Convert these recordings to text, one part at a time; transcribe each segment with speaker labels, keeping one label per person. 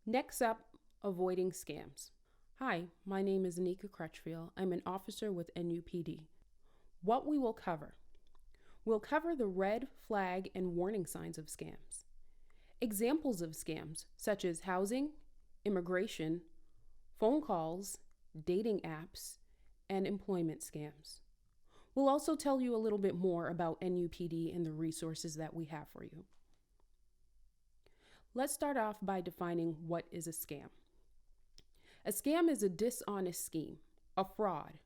Speaker 1: Next up, avoiding scams. Hi, my name is Anika Crutchfield. I'm an officer with NUPD. What we will cover. We'll cover the red flag and warning signs of scams. Examples of scams such as housing, immigration, phone calls, dating apps, and employment scams. We'll also tell you a little bit more about NUPD and the resources that we have for you. Let's start off by defining what is a scam. A scam is a dishonest scheme, a fraud,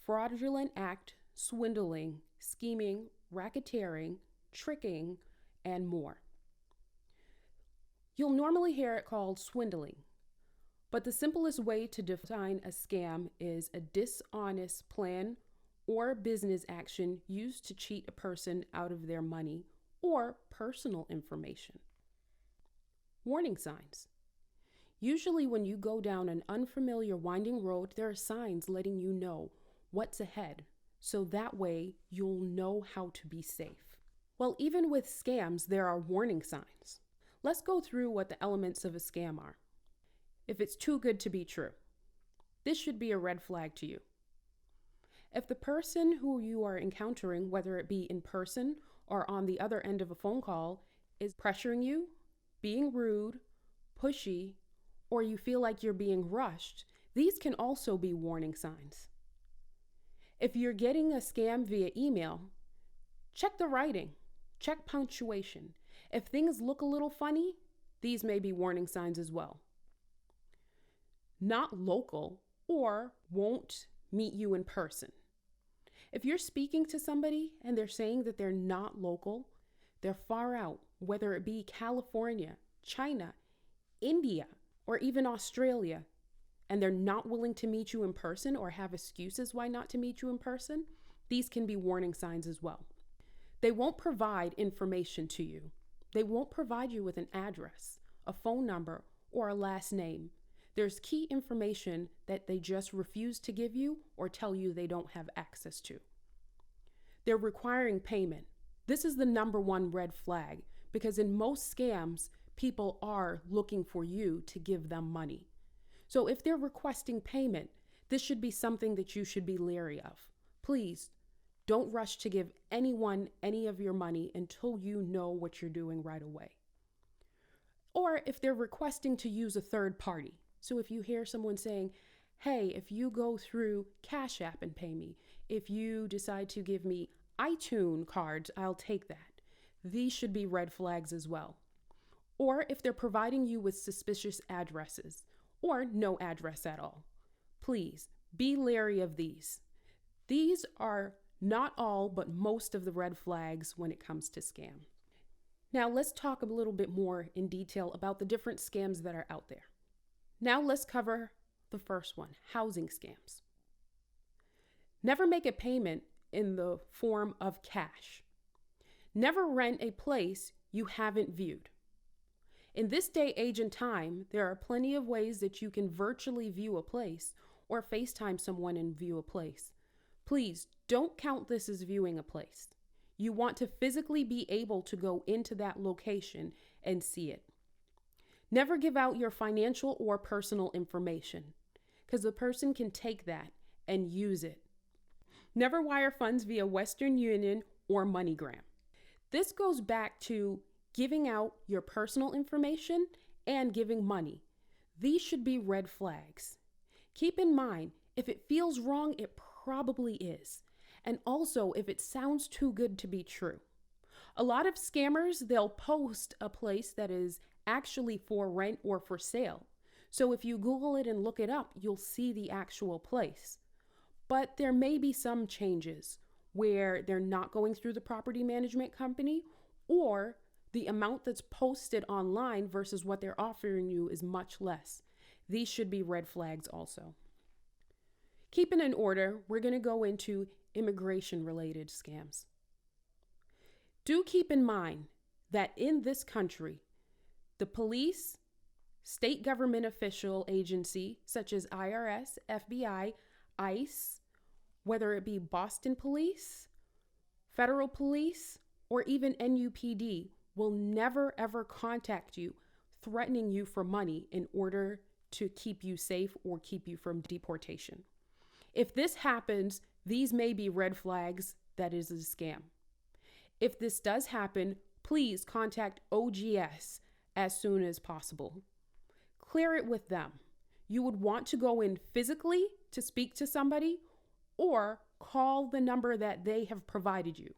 Speaker 1: fraudulent act, swindling, scheming, racketeering, tricking, and more. You'll normally hear it called swindling, but the simplest way to define a scam is a dishonest plan or business action used to cheat a person out of their money or personal information. Warning signs. Usually when you go down an unfamiliar winding road, there are signs letting you know what's ahead, so that way you'll know how to be safe. Well, even with scams, there are warning signs. Let's go through what the elements of a scam are. If it's too good to be true, this should be a red flag to you. If the person who you are encountering, whether it be in person or on the other end of a phone call, is pressuring you, being rude, pushy, or you feel like you're being rushed, these can also be warning signs. If you're getting a scam via email, check the writing, check punctuation. If things look a little funny, these may be warning signs as well. Not local or won't meet you in person. If you're speaking to somebody and they're saying that they're not local, they're far out, whether it be California, China, India, or even Australia, and they're not willing to meet you in person or have excuses why not to meet you in person, these can be warning signs as well. They won't provide information to you. They won't provide you with an address, a phone number, or a last name. There's key information that they just refuse to give you or tell you they don't have access to. They're requiring payment. This is the number one red flag because in most scams, people are looking for you to give them money. So if they're requesting payment, this should be something that you should be leery of. Please don't rush to give anyone any of your money until you know what you're doing right away. Or if they're requesting to use a third party. So if you hear someone saying, hey, if you go through Cash App and pay me, if you decide to give me iTunes cards, I'll take that. These should be red flags as well. Or if they're providing you with suspicious addresses or no address at all. Please be leery of these. These are not all, but most of the red flags when it comes to scam. Now let's talk a little bit more in detail about the different scams that are out there. Now let's cover the first one, housing scams. Never make a payment in the form of cash. Never rent a place you haven't viewed. In this day, age, and time, there are plenty of ways that you can virtually view a place or FaceTime someone and view a place. Please don't count this as viewing a place. You want to physically be able to go into that location and see it. Never give out your financial or personal information because the person can take that and use it. Never wire funds via Western Union or MoneyGram. This goes back to giving out your personal information and giving money. These should be red flags. Keep in mind, if it feels wrong, it probably is. And also, if it sounds too good to be true. A lot of scammers, they'll post a place that is actually for rent or for sale. So if you Google it and look it up, you'll see the actual place. But there may be some changes where they're not going through the property management company, or the amount that's posted online versus what they're offering you is much less. These should be red flags also. Keeping in order, we're going to go into immigration-related scams. Do keep in mind that in this country, the police, state government official agency such as IRS, FBI, ICE, whether it be Boston Police, federal police, or even NUPD, will never ever contact you threatening you for money in order to keep you safe or keep you from deportation. If this happens, these may be red flags that is a scam. If this does happen, please contact OGS as soon as possible. Clear it with them. You would want to go in physically to speak to somebody or call the number that they have provided you.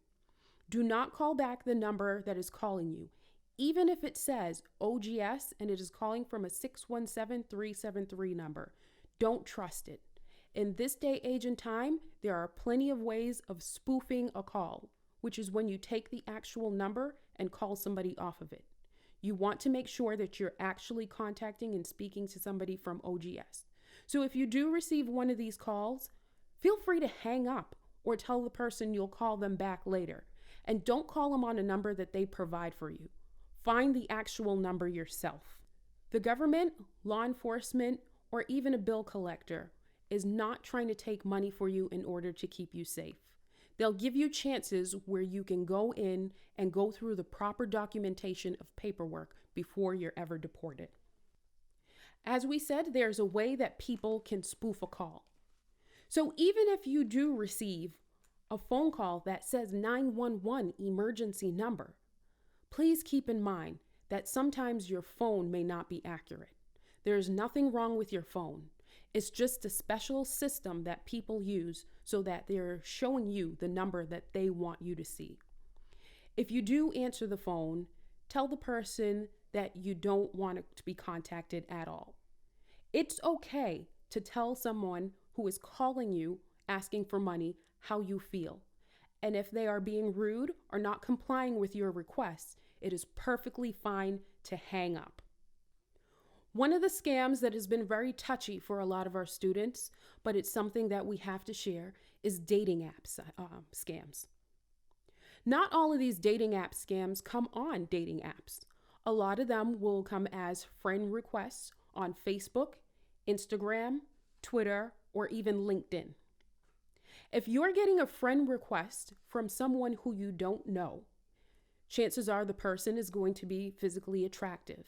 Speaker 1: Do not call back the number that is calling you. Even if it says OGS and it is calling from a 617-373 number, don't trust it. In this day, age, and time, there are plenty of ways of spoofing a call, which is when you take the actual number and call somebody off of it. You want to make sure that you're actually contacting and speaking to somebody from OGS. So if you do receive one of these calls, feel free to hang up or tell the person you'll call them back later. And don't call them on a number that they provide for you. Find the actual number yourself. The government, law enforcement, or even a bill collector is not trying to take money for you in order to keep you safe. They'll give you chances where you can go in and go through the proper documentation of paperwork before you're ever deported. As we said, there's a way that people can spoof a call. So even if you do receive a phone call that says 911 emergency number, please keep in mind that sometimes your phone may not be accurate. There's nothing wrong with your phone. It's just a special system that people use so that they're showing you the number that they want you to see. If you do answer the phone, tell the person that you don't want to be contacted at all. It's okay to tell someone who is calling you asking for money how you feel. And if they are being rude or not complying with your requests, it is perfectly fine to hang up. One of the scams that has been very touchy for a lot of our students, but it's something that we have to share, is dating apps scams. Not all of these dating app scams come on dating apps. A lot of them will come as friend requests on Facebook, Instagram, Twitter, or even LinkedIn. If you're getting a friend request from someone who you don't know, chances are the person is going to be physically attractive.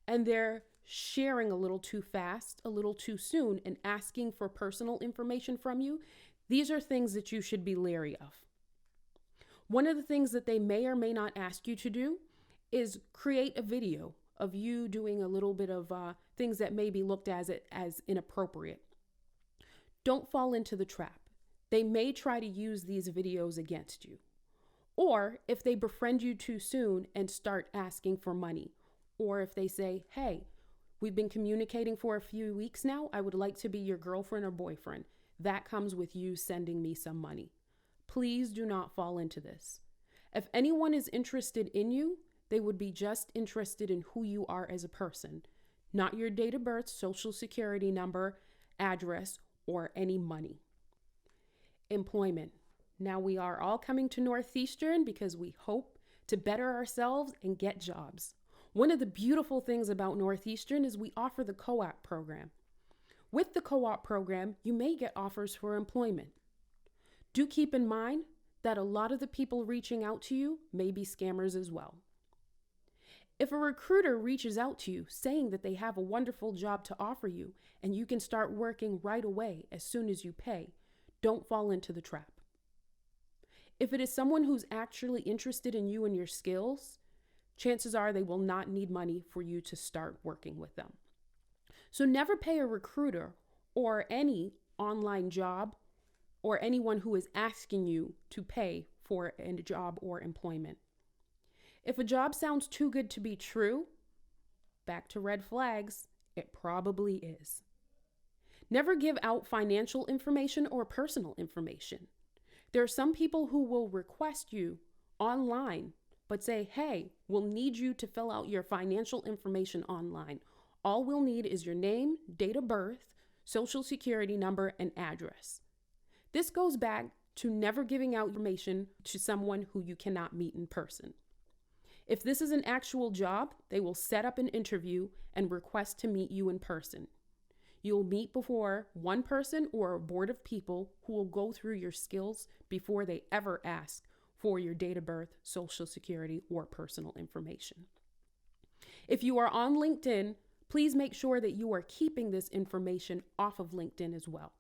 Speaker 1: And they're sharing a little too fast, a little too soon, and asking for personal information from you. These are things that you should be leery of. One of the things that they may or may not ask you to do is create a video of you doing a little bit of things that may be looked at as inappropriate. Don't fall into the trap. They may try to use these videos against you. Or if they befriend you too soon and start asking for money. Or if they say, hey, we've been communicating for a few weeks now. I would like to be your girlfriend or boyfriend. That comes with you sending me some money. Please do not fall into this. If anyone is interested in you, they would be just interested in who you are as a person, not your date of birth, social security number, address, or any money. Employment. Now we are all coming to Northeastern because we hope to better ourselves and get jobs. One of the beautiful things about Northeastern is we offer the co-op program. With the co-op program, you may get offers for employment. Do keep in mind that a lot of the people reaching out to you may be scammers as well. If a recruiter reaches out to you saying that they have a wonderful job to offer you and you can start working right away as soon as you pay, don't fall into the trap. If it is someone who's actually interested in you and your skills, chances are they will not need money for you to start working with them. So never pay a recruiter or any online job or anyone who is asking you to pay for a job or employment. If a job sounds too good to be true, back to red flags, it probably is. Never give out financial information or personal information. There are some people who will request you online, but say, hey, we'll need you to fill out your financial information online. All we'll need is your name, date of birth, social security number, and address. This goes back to never giving out information to someone who you cannot meet in person. If this is an actual job, they will set up an interview and request to meet you in person. You'll meet before one person or a board of people who will go through your skills before they ever ask for your date of birth, social security, or personal information. If you are on LinkedIn, please make sure that you are keeping this information off of LinkedIn as well.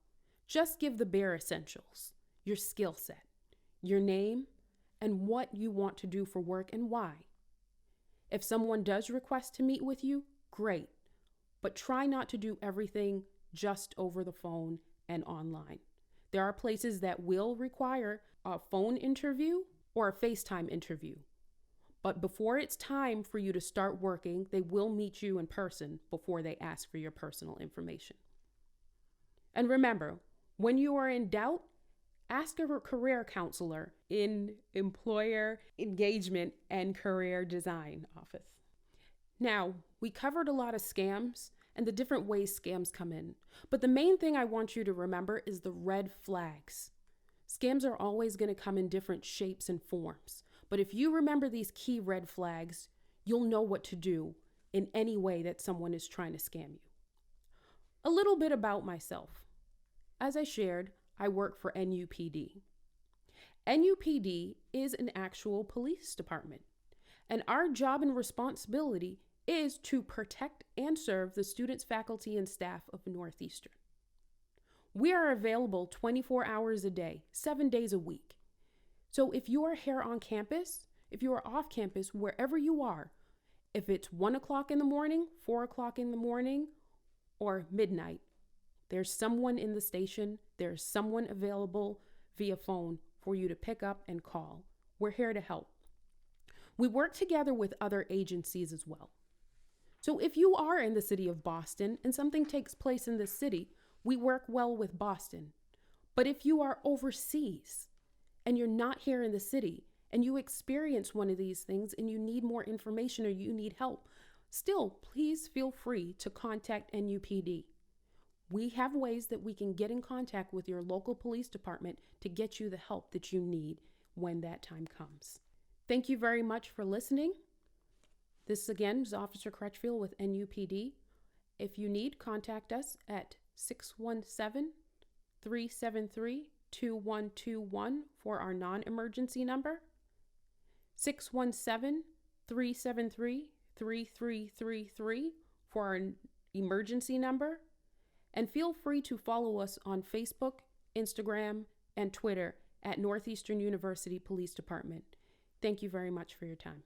Speaker 1: Just give the bare essentials, your skill set, your name, and what you want to do for work and why. If someone does request to meet with you, great, but try not to do everything just over the phone and online. There are places that will require a phone interview or a FaceTime interview. But before it's time for you to start working, they will meet you in person before they ask for your personal information. And remember, when you are in doubt, ask a career counselor in employer engagement and career design office. Now, we covered a lot of scams and the different ways scams come in. But the main thing I want you to remember is the red flags. Scams are always going to come in different shapes and forms. But if you remember these key red flags, you'll know what to do in any way that someone is trying to scam you. A little bit about myself. As I shared, I work for NUPD. NUPD is an actual police department, and our job and responsibility is to protect and serve the students, faculty, and staff of Northeastern. We are available 24 hours a day, 7 days a week. So if you are here on campus, if you are off campus, wherever you are, if it's 1 o'clock in the morning, 4 o'clock in the morning, or midnight, there's someone in the station, there's someone available via phone for you to pick up and call. We're here to help. We work together with other agencies as well. So if you are in the city of Boston and something takes place in this city, we work well with Boston. But if you are overseas and you're not here in the city and you experience one of these things and you need more information or you need help, still, please feel free to contact NUPD. We have ways that we can get in contact with your local police department to get you the help that you need when that time comes. Thank you very much for listening. This again is Officer Crutchfield with NUPD. If you need, contact us at 617-373-2121 for our non-emergency number, 617-373-3333 for our emergency number, and feel free to follow us on Facebook, Instagram, and Twitter at Northeastern University Police Department. Thank you very much for your time.